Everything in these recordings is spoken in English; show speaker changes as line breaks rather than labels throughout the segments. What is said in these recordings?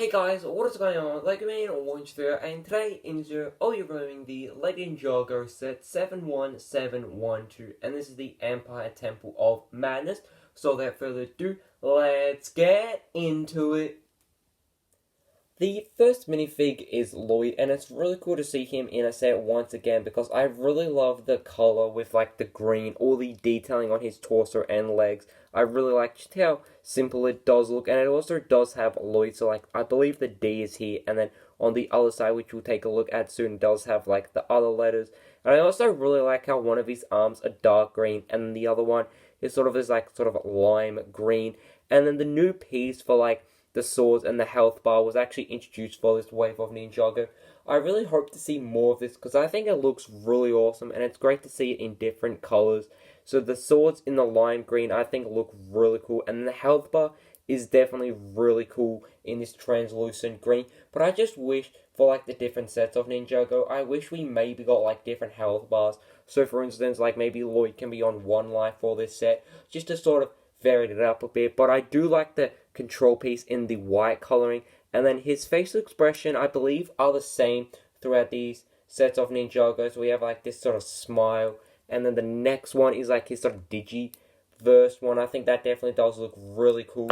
Hey guys, what is going on? Like me and Orange there, and today in this video, I'll be reviewing the Ninjago set 71712, and this is the Empire Temple of Madness. So without further ado, let's get into it. The first minifig is Lloyd, and it's really cool to see him in a set once again because I really love the color with like the green, all the detailing on his torso and legs. I really like just how simple it does look, and it also does have Lloyd, so like I believe the D is here, and then on the other side, which we'll take a look at soon, does have like the other letters. And I also really like how one of his arms are dark green, and the other one is sort of this like sort of lime green. And then the new piece for like the swords and the health bar was actually introduced for this wave of Ninjago. I really hope to see more of this because I think it looks really awesome and it's great to see it in different colors. So the swords in the lime green I think look really cool, and the health bar is definitely really cool in this translucent green. But I just wish for like the different sets of Ninjago, I wish we maybe got like different health bars. So for instance, like maybe Lloyd can be on 1 life for this set, just to sort of varied it up a bit. But I do like the control piece in the white coloring, and then his facial expression I believe are the same throughout these sets of Ninjago. So we have like this sort of smile, and then the next one is like his sort of digiverse one. I think that definitely does look really cool.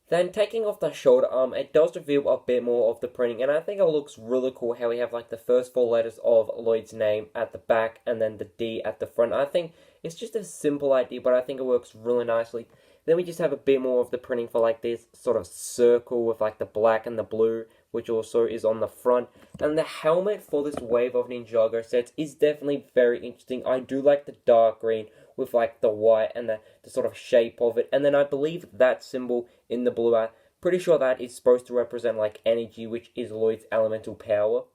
Then taking off the shoulder arm, it does reveal a bit more of the printing, and I think it looks really cool how we have like the first 4 letters of Lloyd's name at the back and then the D at the front. I think it's just a simple idea, but I think it works really nicely. Then we just have a bit more of the printing for like this sort of circle with like the black and the blue, which also is on the front. And the helmet for this wave of Ninjago sets is definitely very interesting. I do like the dark green with like the white and the sort of shape of it. And then I believe that symbol in the blue, I'm pretty sure that is supposed to represent like energy, which is Lloyd's elemental power.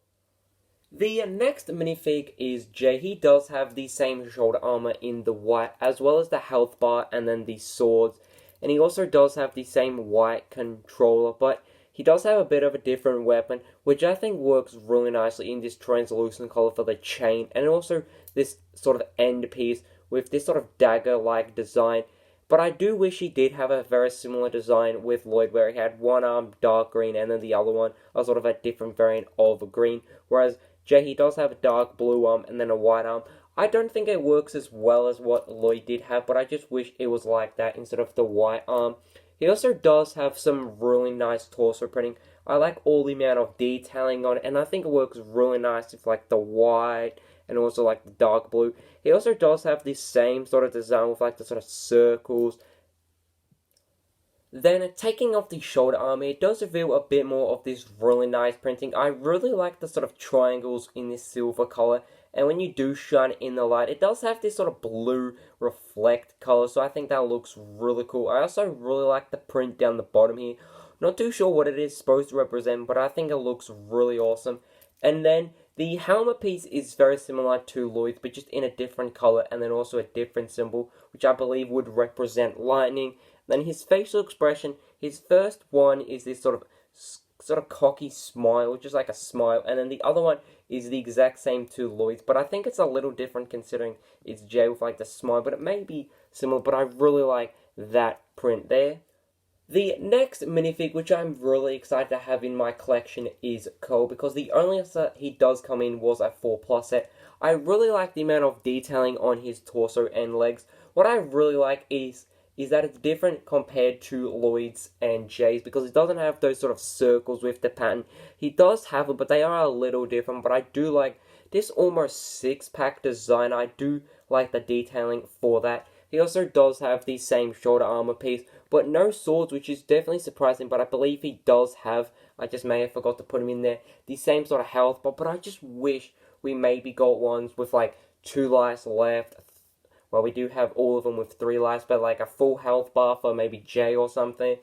The next minifig is Jay. He does have the same shoulder armor in the white, as well as the health bar and then the swords. And he also does have the same white controller, but he does have a bit of a different weapon, which I think works really nicely in this translucent color for the chain, and also this sort of end piece with this sort of dagger-like design. But I do wish he did have a very similar design with Lloyd, where he had one arm dark green and then the other one a sort of a different variant of green, whereas Jay, he does have a dark blue arm and then a white arm. I don't think it works as well as what Lloyd did have, but I just wish it was like that instead of the white arm. He also does have some really nice torso printing. I like all the amount of detailing on it, and I think it works really nice with like the white and also like the dark blue. He also does have the same sort of design with like the sort of circles. Then taking off the shoulder armor, it does reveal a bit more of this really nice printing. I really like the sort of triangles in this silver color, and when you do shine it in the light, it does have this sort of blue reflect color, so I think that looks really cool. I also really like the print down the bottom here. Not too sure what it is supposed to represent, but I think it looks really awesome. And then the helmet piece is very similar to Lloyd's, but just in a different color, and then also a different symbol, which I believe would represent lightning. Then his facial expression, his first one is this sort of cocky smile, which is like a smile, and then the other one is the exact same to Lloyd's, but I think it's a little different considering it's Jay with like the smile, but it may be similar, but I really like that print there. The next minifig, which I'm really excited to have in my collection, is Cole, because the only set he does come in was a 4+ set. I really like the amount of detailing on his torso and legs. What I really like is that it's different compared to Lloyd's and Jay's, because it doesn't have those sort of circles with the pattern. He does have it, but they are a little different. But I do like this almost 6-pack design. I do like the detailing for that. He also does have the same shoulder armor piece, but no swords, which is definitely surprising. But I believe he does have, I just may have forgot to put him in there, the same sort of health bar. But I just wish we maybe got ones with like 2 lives left. Well, we do have all of them with 3 lives, but like a full health bar for maybe Jay or something.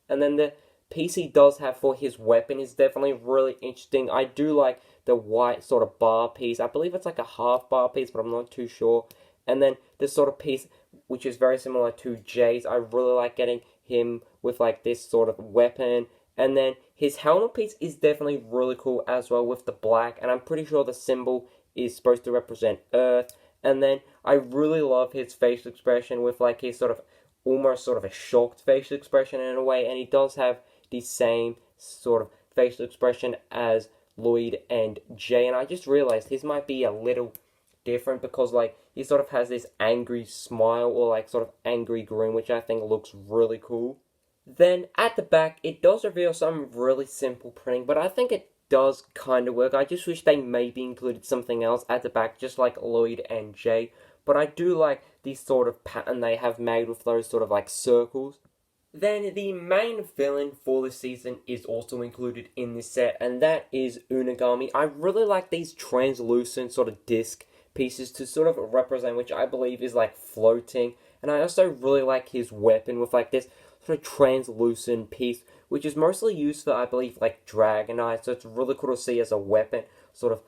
And then the piece he does have for his weapon is definitely really interesting. I do like the white sort of bar piece. I believe it's like a half bar piece, but I'm not too sure. And then this sort of piece, which is very similar to Jay's. I really like getting him with like this sort of weapon. And then his helmet piece is definitely really cool as well with the black. And I'm pretty sure the symbol is supposed to represent Earth. And then I really love his facial expression with like his sort of almost sort of a shocked facial expression in a way. And he does have the same sort of facial expression as Lloyd and Jay, and I just realized his might be a little different because like he sort of has this angry smile or like sort of angry grin, which I think looks really cool. Then at the back, it does reveal some really simple printing, but I think it does kind of work. I just wish they maybe included something else at the back, just like Lloyd and Jay. But I do like the sort of pattern they have made with those sort of like circles. Then the main villain for the season is also included in this set, and that is Unigami. I really like these translucent sort of disc pieces to sort of represent, which I believe is like floating. And I also really like his weapon with like this sort of translucent piece, which is mostly used for, I believe, like Dragonite. So it's really cool to see as a weapon, sort of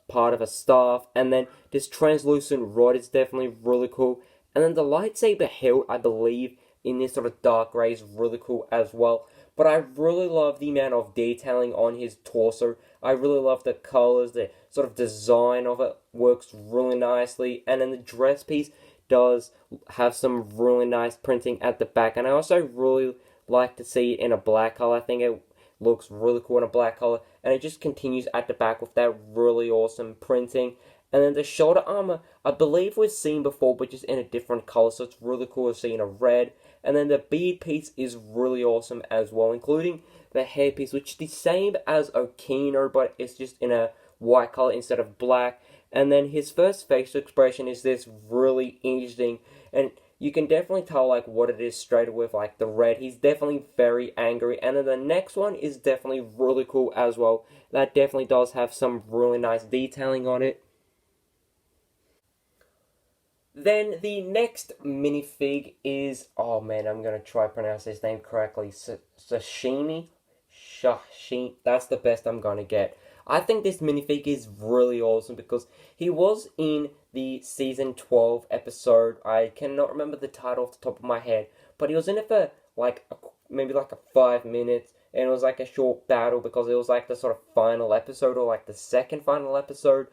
part of a staff. And then this translucent rod is definitely really cool. And then the lightsaber hilt, I believe, in this sort of dark gray is really cool as well. But I really love the amount of detailing on his torso. I really love the colors, the sort of design of it works really nicely. And then the dress piece does have some really nice printing at the back. And I also really like to see it in a black color. I think it looks really cool in a black color. And it just continues at the back with that really awesome printing. And then the shoulder armor, I believe we've seen before, but just in a different color. So it's really cool to see in a red. And then the bead piece is really awesome as well, including the hairpiece, which is the same as Okino, but it's just in a white color instead of black. And then his first facial expression is this really interesting, and you can definitely tell like what it is straight away with like the red. He's definitely very angry. And then the next one is definitely really cool as well. That definitely does have some really nice detailing on it. Then the next minifig is, oh man, I'm gonna try to pronounce his name correctly. Sashimi? Shashimi. That's the best I'm gonna get. I think this minifig is really awesome because he was in the season 12 episode. I cannot remember the title off the top of my head, but he was in it for like maybe like a 5 minutes, and it was like a short battle because it was like the sort of final episode or like the second final episode.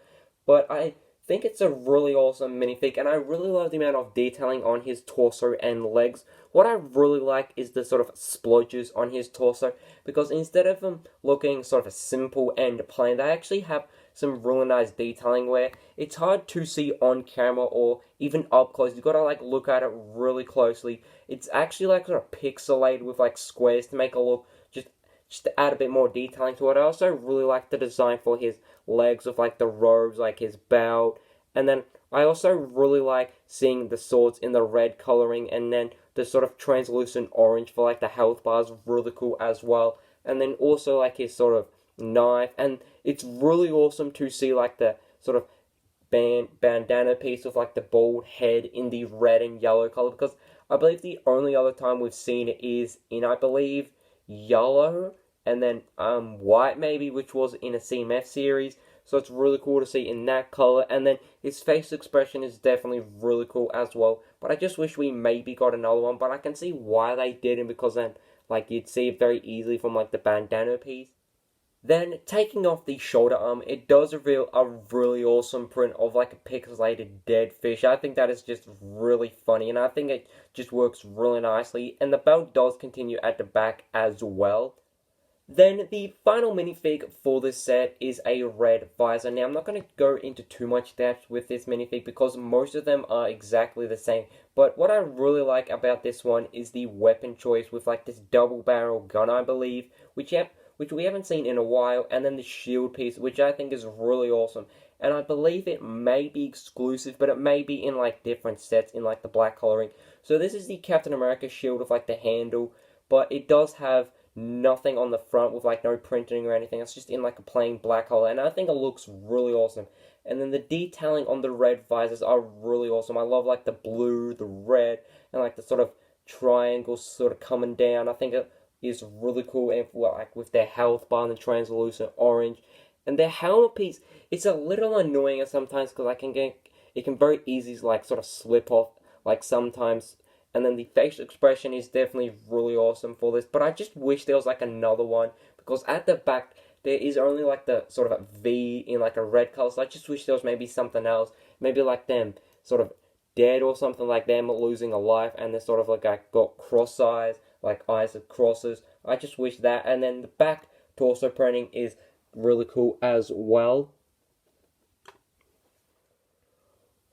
But I think it's a really awesome minifig, and I really love the amount of detailing on his torso and legs. What I really like is the sort of splodges on his torso, because instead of them looking sort of simple and plain, they actually have some really nice detailing where it's hard to see on camera or even up close. You've got to like look at it really closely. It's actually like sort of pixelated with like squares to make it look just to add a bit more detailing to it. I also really like the design for his legs with like the robes, like his belt. And then I also really like seeing the swords in the red coloring, and then the sort of translucent orange for like the health bars, really cool as well. And then also like his sort of knife, and it's really awesome to see like the sort of bandana piece with like the bald head in the red and yellow color, because I believe the only other time we've seen it is in, I believe, yellow and then white maybe, which was in a CMF series. So it's really cool to see in that color. And then his face expression is definitely really cool as well. But I just wish we maybe got another one. But I can see why they didn't, because then like you'd see it very easily from like the bandana piece. Then, taking off the shoulder arm, it does reveal a really awesome print of like a pixelated dead fish. I think that is just really funny, and I think it just works really nicely. And the belt does continue at the back as well. Then the final minifig for this set is a red visor. Now, I'm not going to go into too much depth with this minifig because most of them are exactly the same. But what I really like about this one is the weapon choice with like this double barrel gun, I believe, which we haven't seen in a while, and then the shield piece, which I think is really awesome. And I believe it may be exclusive, but it may be in like different sets in like the black coloring. So this is the Captain America shield with like the handle, but it does have nothing on the front with like no printing or anything. It's just in like a plain black color, and I think it looks really awesome. And then the detailing on the red visors are really awesome. I love like the blue, the red, and like the sort of triangles sort of coming down. I think it is really cool, and like with their health bar and the translucent orange. And their helmet piece, it's a little annoying sometimes because it can very easily like sort of slip off like sometimes. And then the facial expression is definitely really awesome for this. But I just wish there was like another one, because at the back there is only like the sort of a V in like a red color. So I just wish there was maybe something else. Maybe like them sort of dead or something, like them losing a life, and they're sort of like got cross eyes. like eyes and crosses. I just wish that. And then the back torso printing is really cool as well.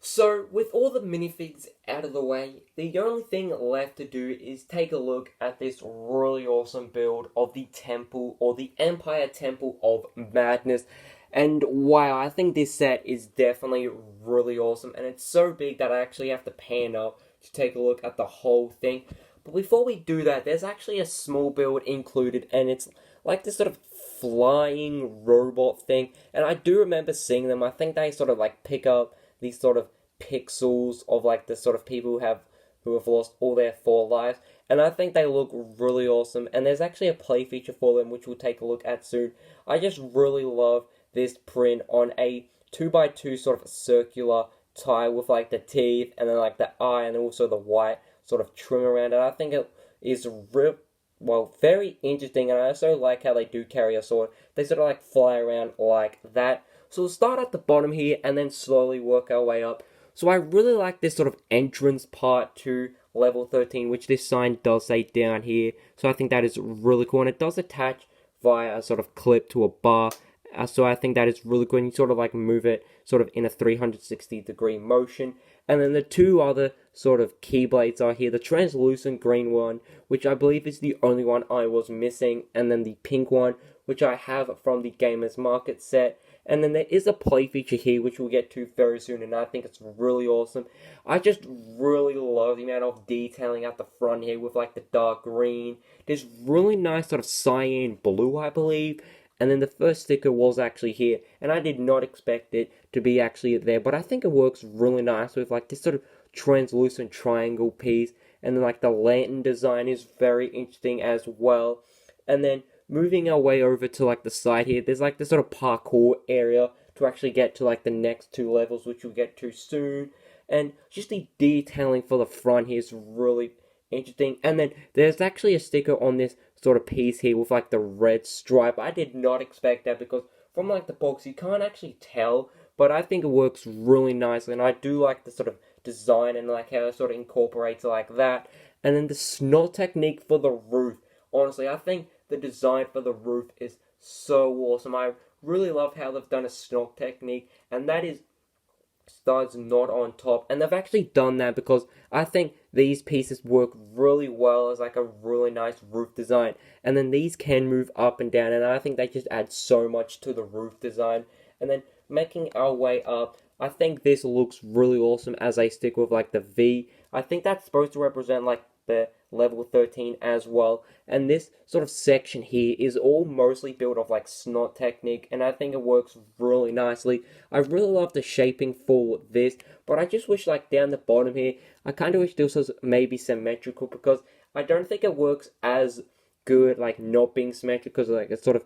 So, with all the minifigs out of the way, the only thing left to do is take a look at this really awesome build of the Temple, or the Empire Temple of Madness. And wow, I think this set is definitely really awesome, and it's so big that I actually have to pan up to take a look at the whole thing. But before we do that, there's actually a small build included, and it's like this sort of flying robot thing. And I do remember seeing them. I think they sort of like pick up these sort of pixels of like the sort of people who have lost all their 4 lives, and I think they look really awesome. And there's actually a play feature for them, which we'll take a look at soon. I just really love this print on a 2x2 sort of circular tie with like the teeth and then like the eye and then also the white sort of trim around it. I think it is very interesting, and I also like how they do carry a sword. They sort of like fly around like that. So we'll start at the bottom here and then slowly work our way up. So I really like this sort of entrance part to level 13, which this sign does say down here. So I think that is really cool, and it does attach via a sort of clip to a bar. So I think that is really good, and you sort of like move it sort of in a 360-degree motion. And then the 2 other sort of keyblades are here. The translucent green one, which I believe is the only one I was missing. And then the pink one, which I have from the Gamers Market set. And then there is a play feature here, which we'll get to very soon, and I think it's really awesome. I just really love the amount of detailing at the front here with like the dark green. There's really nice sort of cyan blue, I believe. And then the first sticker was actually here, and I did not expect it to be actually there, but I think it works really nice with like this sort of translucent triangle piece. And then like the lantern design is very interesting as well. And then moving our way over to like the side here, there's like this sort of parkour area to actually get to like the next 2 levels, which we'll get to soon. And just the detailing for the front here is really interesting. And then there's actually a sticker on this sort of piece here with like the red stripe. I did not expect that because from like the box you can't actually tell, but I think it works really nicely, and I do like the sort of design and like how it sort of incorporates like that. And then the snot technique for the roof. Honestly, I think the design for the roof is so awesome. I really love how they've done a snot technique, and that is studs not on top. And they've actually done that because I think these pieces work really well as like a really nice roof design. And then these can move up and down, and I think they just add so much to the roof design. And then making our way up, I think this looks really awesome as they stick with like the V. I think that's supposed to represent like the level 13 as well. And this sort of section here is all mostly built off like snot technique, and I think it works really nicely. I really love the shaping for this, but I just wish like down the bottom here, I kind of wish this was maybe symmetrical, because I don't think it works as good like not being symmetrical, because like it sort of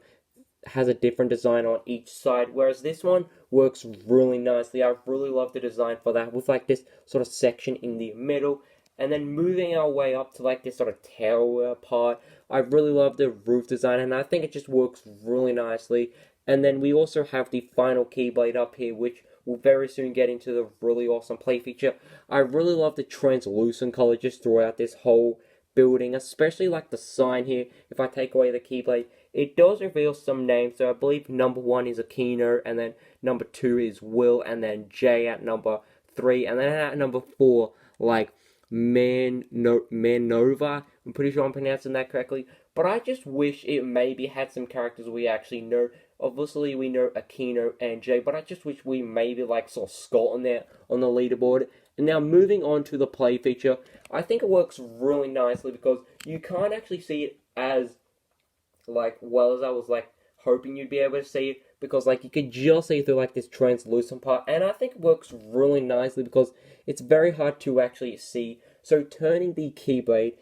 has a different design on each side, whereas this one works really nicely. I really love the design for that with like this sort of section in the middle. And then moving our way up to like this sort of tower part, I really love the roof design, and I think it just works really nicely. And then we also have the final keyblade up here, which we'll very soon get into the really awesome play feature. I really love the translucent color just throughout this whole building, especially like the sign here. If I take away the keyblade, it does reveal some names. So I believe number 1 is Akino, and then number 2 is Will, and then J at number 3, and then at number 4, like Manova. I'm pretty sure I'm pronouncing that correctly. But I just wish it maybe had some characters we actually know. Obviously, we know Akino and Jay, but I just wish we maybe like saw Scott on there on the leaderboard. And now moving on to the play feature, I think it works really nicely because you can't actually see it as like well as I was like hoping you'd be able to see it, because like you could just see through like this translucent part, and I think it works really nicely because it's very hard to actually see. So turning the keyblade,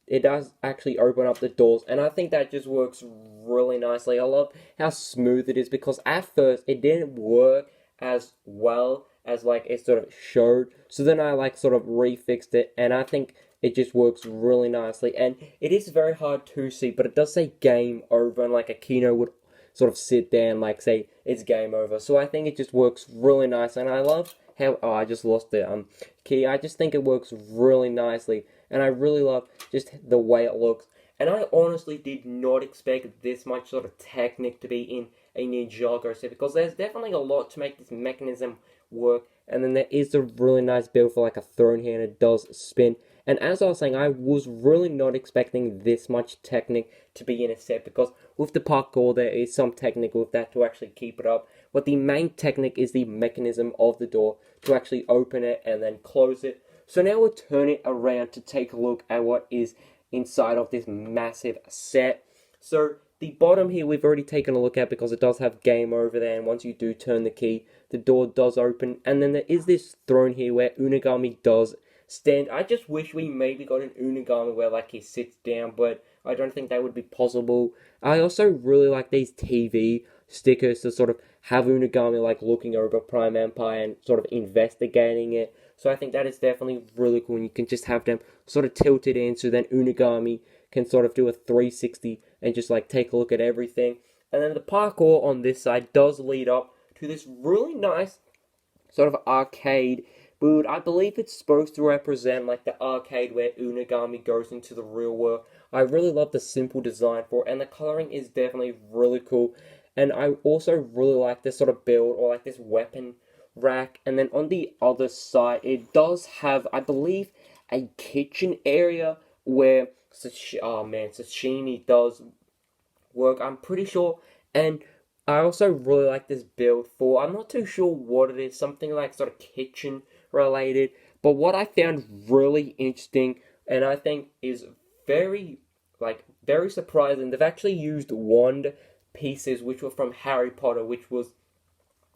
it does actually open up the doors, and I think that just works really nicely. I love how smooth it is, because at first it didn't work as well as like it sort of showed, so then I like sort of refixed it, and I think it just works really nicely. And it is very hard to see, but it does say game over, and like Akino would sort of sit there and like say it's game over. So I think it just works really nice, and I love how, oh, I just lost the key. I just think it works really nicely, and I really love just the way it looks. And I honestly did not expect this much sort of technique to be in a Ninjago set, because there's definitely a lot to make this mechanism work. And then there is a really nice build for like a throne here, and it does spin. And as I was saying, I was really not expecting this much technique to be in a set, because with the parkour there is some technique with that to actually keep it up. But the main technique is the mechanism of the door to actually open it and then close it. So now we'll turn it around to take a look at what is inside of this massive set. So the bottom here we've already taken a look at, because it does have game over there, and once you do turn the key, the door does open. And then there is this throne here where Unigami does stand. I just wish we maybe got an Unigami where like he sits down, but I don't think that would be possible. I also really like these TV stickers to sort of have Unigami like looking over Prime Empire and sort of investigating it. So I think that is definitely really cool, and you can just have them sort of tilted in, so then Unigami can sort of do a 360 and just like take a look at everything. And then the parkour on this side does lead up to this really nice sort of arcade build. I believe it's supposed to represent like the arcade where Unigami goes into the real world. I really love the simple design for it, and the coloring is definitely really cool. And I also really like this sort of build, or like this weapon rack. And then on the other side, it does have, I believe, a kitchen area where sashimi does work, I'm pretty sure. And I also really like this build for, I'm not too sure what it is, something like sort of kitchen related. But what I found really interesting, and I think is very surprising, they've actually used wand pieces which were from Harry Potter, which was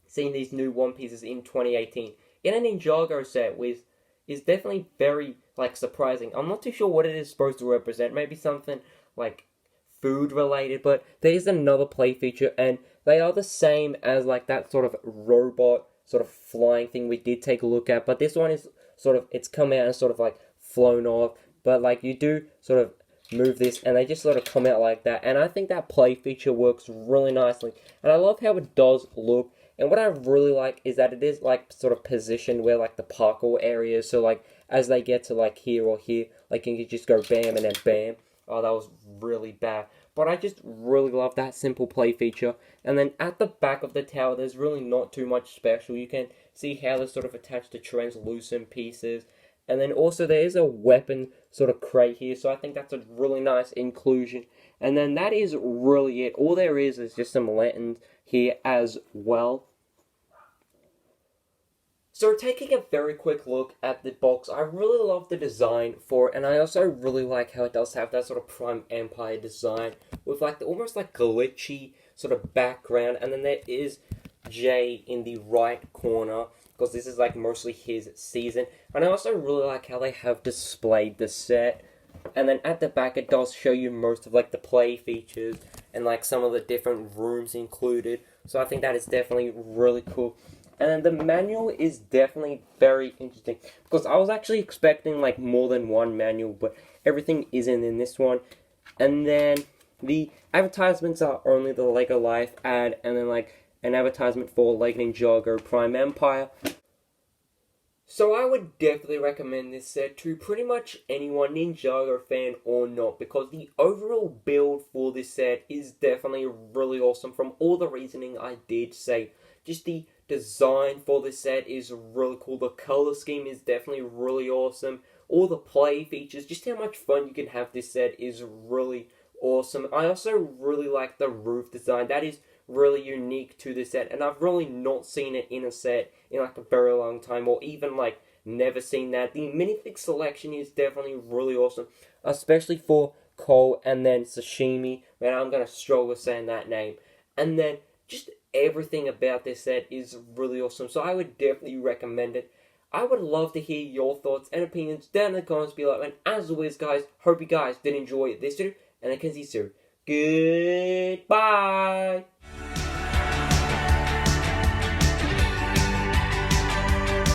seeing these new wand pieces in 2018 in a Ninjago set, which is definitely very like surprising. I'm not too sure what it is supposed to represent. Maybe something like food related, but there is another play feature, and they are the same as like that sort of robot sort of flying thing we did take a look at. But this one is sort of, it's come out and sort of like flown off, but like you do sort of move this and they just sort of come out like that. And I think that play feature works really nicely, and I love how it does look. And what I really like is that it is like sort of positioned where like the parkour area is. So like as they get to like here or here, like you can just go bam and then bam. Oh, that was really bad. But I just really love that simple play feature. And then at the back of the tower, there's really not too much special. You can see how they're sort of attached to translucent pieces. And then also there is a weapon sort of crate here. So I think that's a really nice inclusion. And then that is really it. All there is just some lanterns here as well. So taking a very quick look at the box, I really love the design for it, and I also really like how it does have that sort of Prime Empire design with like the almost like glitchy sort of background. And then there is Jay in the right corner, because this is like mostly his season. And I also really like how they have displayed the set. And then at the back it does show you most of like the play features and like some of the different rooms included. So I think that is definitely really cool. And then the manual is definitely very interesting, because I was actually expecting like more than one manual, but everything isn't in this one. And then the advertisements are only the Lego Life ad, and then like an advertisement for Lego Ninjago Prime Empire. So I would definitely recommend this set to pretty much anyone, Ninjago fan or not, because the overall build for this set is definitely really awesome from all the reasoning I did say. Just the design for this set is really cool. The color scheme is definitely really awesome. All the play features, just how much fun you can have this set is really awesome. I also really like the roof design. That is really unique to this set, and I've really not seen it in a set in like a very long time, or even like never seen that. The Minifigs selection is definitely really awesome, especially for Cole and then Sashimi. Man, I'm gonna struggle with saying that name. And then just everything about this set is really awesome, so I would definitely recommend it. I would love to hear your thoughts and opinions down in the comments below, and as always guys, hope you guys did enjoy this video, and I can see you soon. Goodbye!